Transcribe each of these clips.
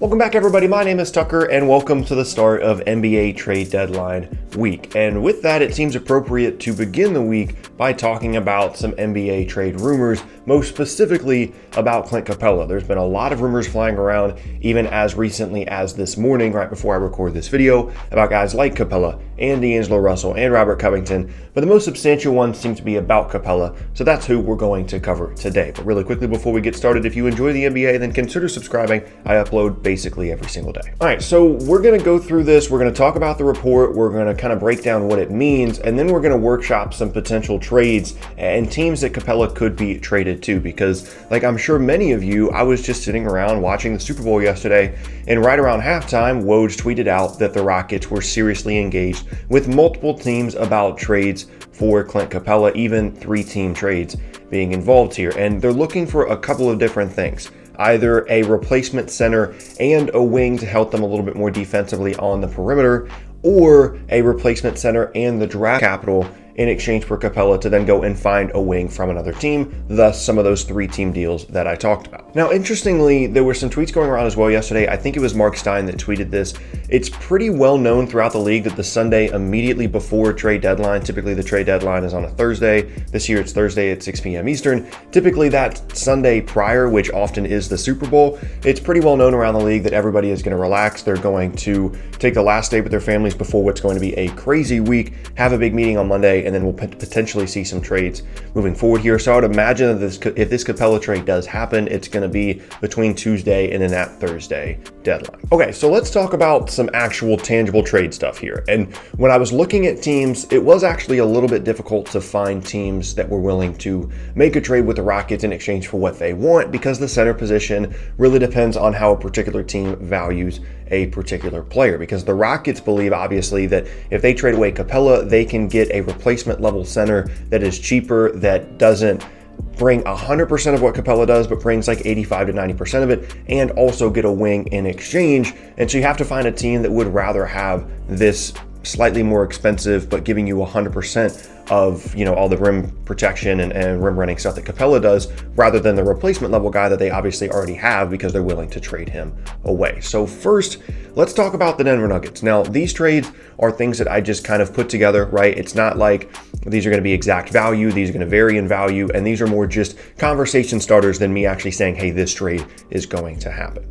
Welcome back, everybody. My name is Tucker, and welcome to the start of NBA trade deadline week. And with that, it seems appropriate to begin the week by talking about some NBA trade rumors, most specifically about Clint Capela. There's been a lot of rumors flying around, even as recently as this morning, right before I record this video, about guys like Capela and D'Angelo Russell and Robert Covington. But the most substantial ones seem to be about Capela, so that's who we're going to cover today. But really quickly before we get started, if you enjoy the NBA, then consider subscribing. I upload basically every single day. All right, so we're going to go through this. We're going to talk about the report. We're going to kind of break down what it means, and then we're going to workshop some potential trades and teams that Capela could be traded to, because like I'm sure many of you, I was just sitting around watching the Super Bowl yesterday, and right around halftime, Woj tweeted out that the Rockets were seriously engaged with multiple teams about trades for Clint Capela, even 3-team trades being involved here. And they're looking for a couple of different things. Either a replacement center and a wing to help them a little bit more defensively on the perimeter, or a replacement center and the draft capital in exchange for Capela to then go and find a wing from another team, thus some of those 3-team deals that I talked about. Now, interestingly, there were some tweets going around as well yesterday. I think it was Mark Stein that tweeted this. It's pretty well known throughout the league that the Sunday immediately before trade deadline, typically the trade deadline is on a Thursday. This year it's Thursday at 6 p.m. Eastern. Typically that Sunday prior, which often is the Super Bowl, it's pretty well known around the league that everybody is going to relax. They're going to take the last day with their families before what's going to be a crazy week, have a big meeting on Monday, and then we'll potentially see some trades moving forward here. So I would imagine that if this Capela trade does happen, it's going to be between Tuesday and then that Thursday deadline. Okay, so let's talk about some actual tangible trade stuff here. And when I was looking at teams, it was actually a little bit difficult to find teams that were willing to make a trade with the Rockets in exchange for what they want, because the center position really depends on how a particular team values a particular player, because the Rockets believe obviously that if they trade away Capela, they can get a replacement level center that is cheaper, that doesn't bring 100% of what Capela does, but brings like 85 to 90% of it, and also get a wing in exchange. And so you have to find a team that would rather have this slightly more expensive, but giving you 100% of, all the rim protection and rim running stuff that Capela does, rather than the replacement level guy that they obviously already have because they're willing to trade him away. So first, let's talk about the Denver Nuggets. Now, these trades are things that I just kind of put together, right? It's not like these are going to be exact value. These are going to vary in value, and these are more just conversation starters than me actually saying, hey, this trade is going to happen.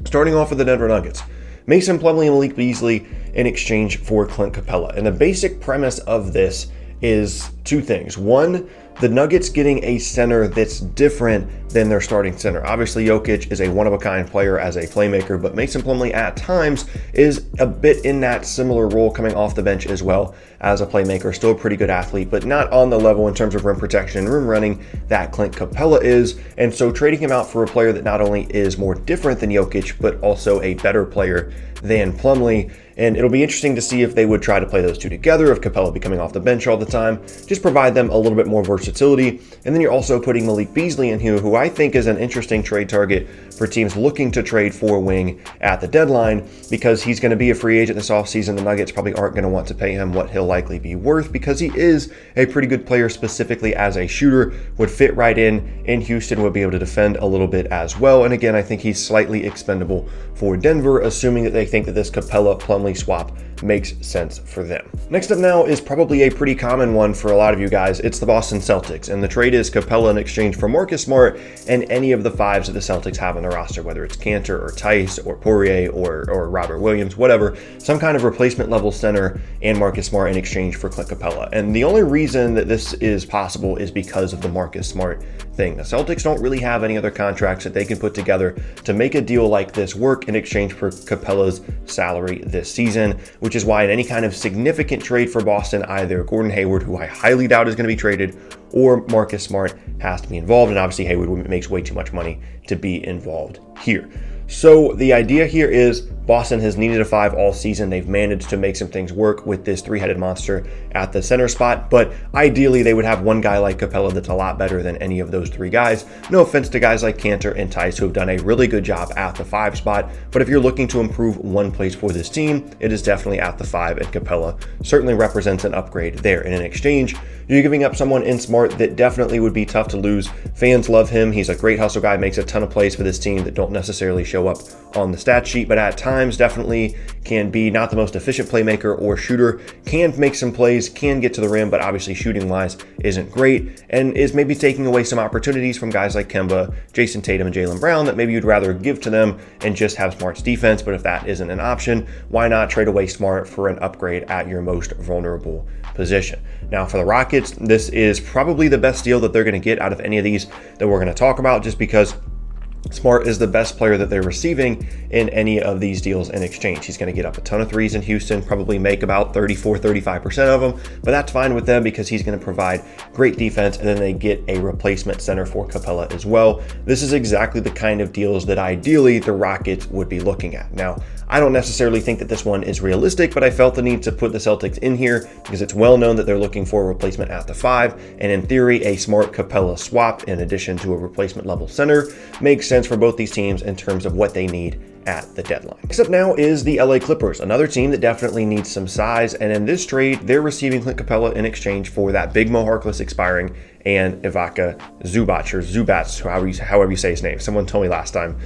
Starting off with the Denver Nuggets. Mason Plumlee and Malik Beasley in exchange for Clint Capela. And the basic premise of this is two things. One, the Nuggets getting a center that's different than their starting center. Obviously, Jokic is a one-of-a-kind player as a playmaker, but Mason Plumlee at times is a bit in that similar role coming off the bench as well as a playmaker. Still a pretty good athlete, but not on the level in terms of rim protection and rim running that Clint Capela is. And so trading him out for a player that not only is more different than Jokic, but also a better player than Plumlee. And it'll be interesting to see if they would try to play those two together, if Capela be coming off the bench all the time, just provide them a little bit more versatility. And then you're also putting Malik Beasley in here, who I think is an interesting trade target for teams looking to trade for a wing at the deadline, because he's going to be a free agent this offseason. The Nuggets probably aren't going to want to pay him what he'll likely be worth, because he is a pretty good player, specifically as a shooter, would fit right in Houston, would be able to defend a little bit as well. And again, I think he's slightly expendable for Denver, assuming that they think that this Capela-Plumlee swap makes sense for them. Next up now is probably a pretty common one for a lot of you guys. It's the Boston Celtics, and the trade is Capela in exchange for Marcus Smart and any of the fives that the Celtics have on their roster, whether it's Cantor or Tice or Poirier or Robert Williams, whatever, some kind of replacement level center and Marcus Smart in exchange for Clint Capela. And the only reason that this is possible is because of the Marcus Smart thing. The Celtics don't really have any other contracts that they can put together to make a deal like this work in exchange for Capela's salary this season, which is why in any kind of significant trade for Boston, either Gordon Hayward, who I highly doubt is going to be traded, or Marcus Smart has to be involved. And obviously Hayward makes way too much money to be involved here. So the idea here is Boston has needed a 5 all season. They've managed to make some things work with this three-headed monster at the center spot, but ideally they would have one guy like Capela that's a lot better than any of those three guys. No offense to guys like Cantor and Tice, who have done a really good job at the 5 spot, but if you're looking to improve one place for this team, it is definitely at the 5, and Capela certainly represents an upgrade there. And in exchange, you're giving up someone in Smart that definitely would be tough to lose. Fans love him. He's a great hustle guy, makes a ton of plays for this team that don't necessarily show up on the stat sheet, but at times definitely can be not the most efficient playmaker or shooter, can make some plays, can get to the rim, but obviously shooting wise isn't great, and is maybe taking away some opportunities from guys like Kemba, Jason Tatum, and Jaylen Brown that maybe you'd rather give to them and just have Smart's defense. But if that isn't an option, why not trade away Smart for an upgrade at your most vulnerable position? Now for the Rockets, this is probably the best deal that they're going to get out of any of these that we're going to talk about, just because Smart is the best player that they're receiving in any of these deals in exchange. He's going to get up a ton of threes in Houston, probably make about 34-35% of them, but that's fine with them because he's going to provide great defense, and then they get a replacement center for Capela as well. This is exactly the kind of deals that ideally the Rockets would be looking at. Now, I don't necessarily think that this one is realistic, but I felt the need to put the Celtics in here because it's well known that they're looking for a replacement at the 5, and in theory, a Smart Capela swap in addition to a replacement level center makes sense for both these teams in terms of what they need at the deadline. Next up now is the LA Clippers, another team that definitely needs some size, and in this trade, they're receiving Clint Capela in exchange for that big Mo Harkless expiring and Ivica Zubac, or Zubats, however you say his name. Someone told me last time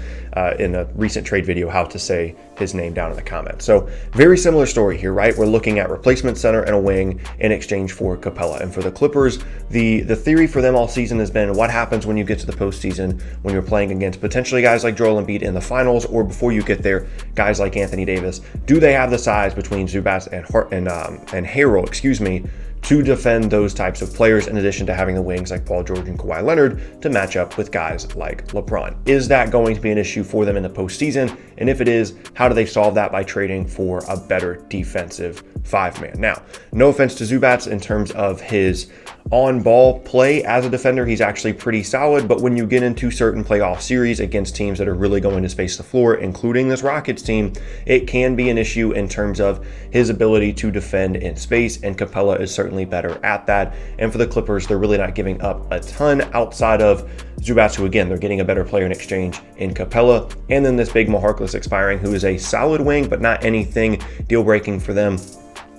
in a recent trade video how to say his name down in the comments. So very similar story here, right? We're looking at replacement center and a wing in exchange for Capela. And for the Clippers, the theory for them all season has been what happens when you get to the postseason, when you're playing against potentially guys like Joel Embiid in the finals, or before you get there, guys like Anthony Davis. Do they have the size between Zubats and Harrell, to defend those types of players, in addition to having the wings like Paul George and Kawhi Leonard to match up with guys like LeBron? Is that going to be an issue for them in the postseason? And if it is, how do they solve that by trading for a better defensive 5-man? Now, no offense to Zubats in terms of his on-ball play as a defender, he's actually pretty solid, but when you get into certain playoff series against teams that are really going to space the floor, including this Rockets team, it can be an issue in terms of his ability to defend in space, and Capela is certainly better at that. And for the Clippers, they're really not giving up a ton outside of Zubats, who again, they're getting a better player in exchange in Capela, and then this big Mo Harkless expiring, who is a solid wing, but not anything deal-breaking for them.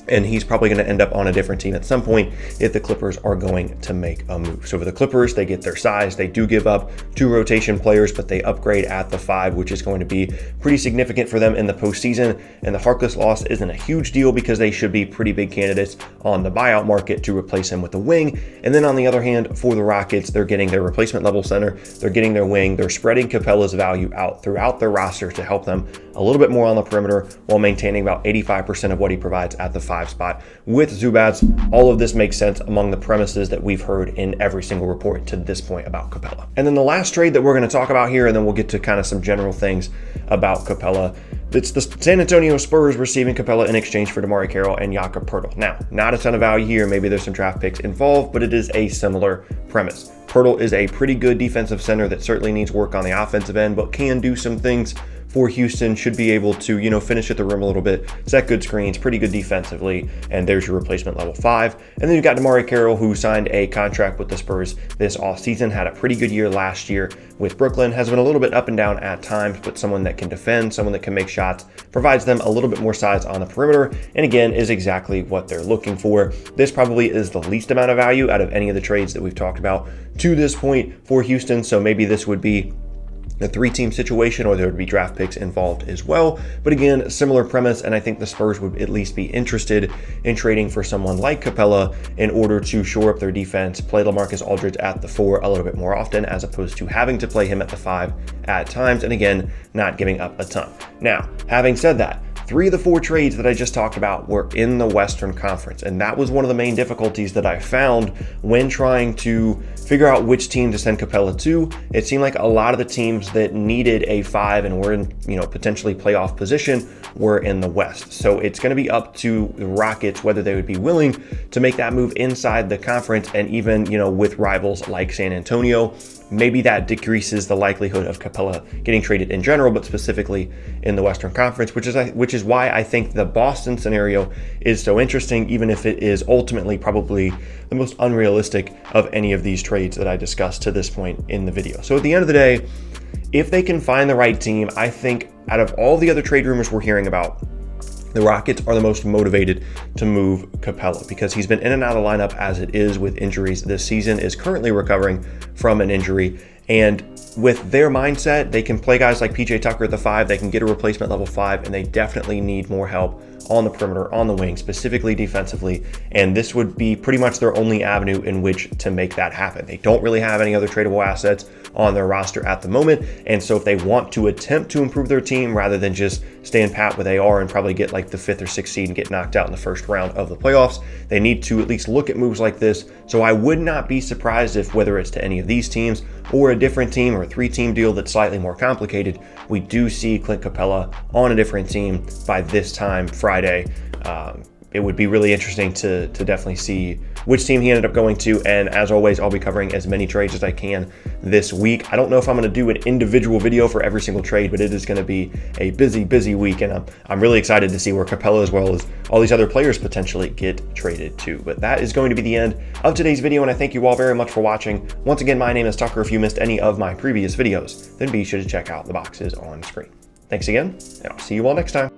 And he's probably going to end up on a different team at some point if the Clippers are going to make a move. So for the Clippers, they get their size. They do give up 2 rotation players, but they upgrade at the 5, which is going to be pretty significant for them in the postseason. And the Harkless loss isn't a huge deal because they should be pretty big candidates on the buyout market to replace him with a wing. And then on the other hand, for the Rockets, they're getting their replacement level center. They're getting their wing. They're spreading Capela's value out throughout their roster to help them a little bit more on the perimeter while maintaining about 85% of what he provides at the 5 spot. With Zubats, all of this makes sense among the premises that we've heard in every single report to this point about Capela. And then the last trade that we're going to talk about here, and then we'll get to kind of some general things about Capela. It's the San Antonio Spurs receiving Capela in exchange for DeMarre Carroll and Jakob Poeltl. Now, not a ton of value here. Maybe there's some draft picks involved, but it is a similar premise. Poeltl is a pretty good defensive center that certainly needs work on the offensive end, but can do some things for Houston, should be able to, finish at the rim a little bit, set good screens, pretty good defensively, and there's your replacement level 5. And then you've got DeMarre Carroll, who signed a contract with the Spurs this offseason, had a pretty good year last year with Brooklyn, has been a little bit up and down at times, but someone that can defend, someone that can make shots, provides them a little bit more size on the perimeter, and again, is exactly what they're looking for. This probably is the least amount of value out of any of the trades that we've talked about to this point for Houston, so maybe this would be a 3-team situation, or there would be draft picks involved as well. But again, similar premise, and I think the Spurs would at least be interested in trading for someone like Capela in order to shore up their defense, play LaMarcus Aldridge at the 4 a little bit more often, as opposed to having to play him at the 5 at times, and again, not giving up a ton. Now, having said that, 3 of the 4 trades that I just talked about were in the Western Conference, and that was one of the main difficulties that I found when trying to figure out which team to send Capela to. It seemed like a lot of the teams that needed a 5 and were in, potentially playoff position were in the West. So it's going to be up to the Rockets whether they would be willing to make that move inside the conference, and even, with rivals like San Antonio. Maybe that decreases the likelihood of Capela getting traded in general, but specifically in the Western Conference, which is why I think the Boston scenario is so interesting, even if it is ultimately probably the most unrealistic of any of these trades that I discussed to this point in the video. So at the end of the day, if they can find the right team, I think out of all the other trade rumors we're hearing about, the Rockets are the most motivated to move Capela because he's been in and out of the lineup as it is with injuries this season, is currently recovering from an injury. And with their mindset, they can play guys like PJ Tucker at the 5, they can get a replacement level 5, and they definitely need more help on the perimeter, on the wing, specifically defensively. And this would be pretty much their only avenue in which to make that happen. They don't really have any other tradable assets on their roster at the moment. And so if they want to attempt to improve their team rather than just stand pat with AR and probably get like the 5th or 6th seed and get knocked out in the first round of the playoffs, they need to at least look at moves like this. So I would not be surprised if, whether it's to any of these teams or a different team or a 3-team deal that's slightly more complicated, we do see Clint Capela on a different team by this time Friday. It would be really interesting to definitely see which team he ended up going to. And as always, I'll be covering as many trades as I can this week. I don't know if I'm going to do an individual video for every single trade, but it is going to be a busy week. And I'm really excited to see where Capela, as well as all these other players, potentially get traded to. But that is going to be the end of today's video. And I thank you all very much for watching. Once again, my name is Tucker. If you missed any of my previous videos, then be sure to check out the boxes on screen. Thanks again, and I'll see you all next time.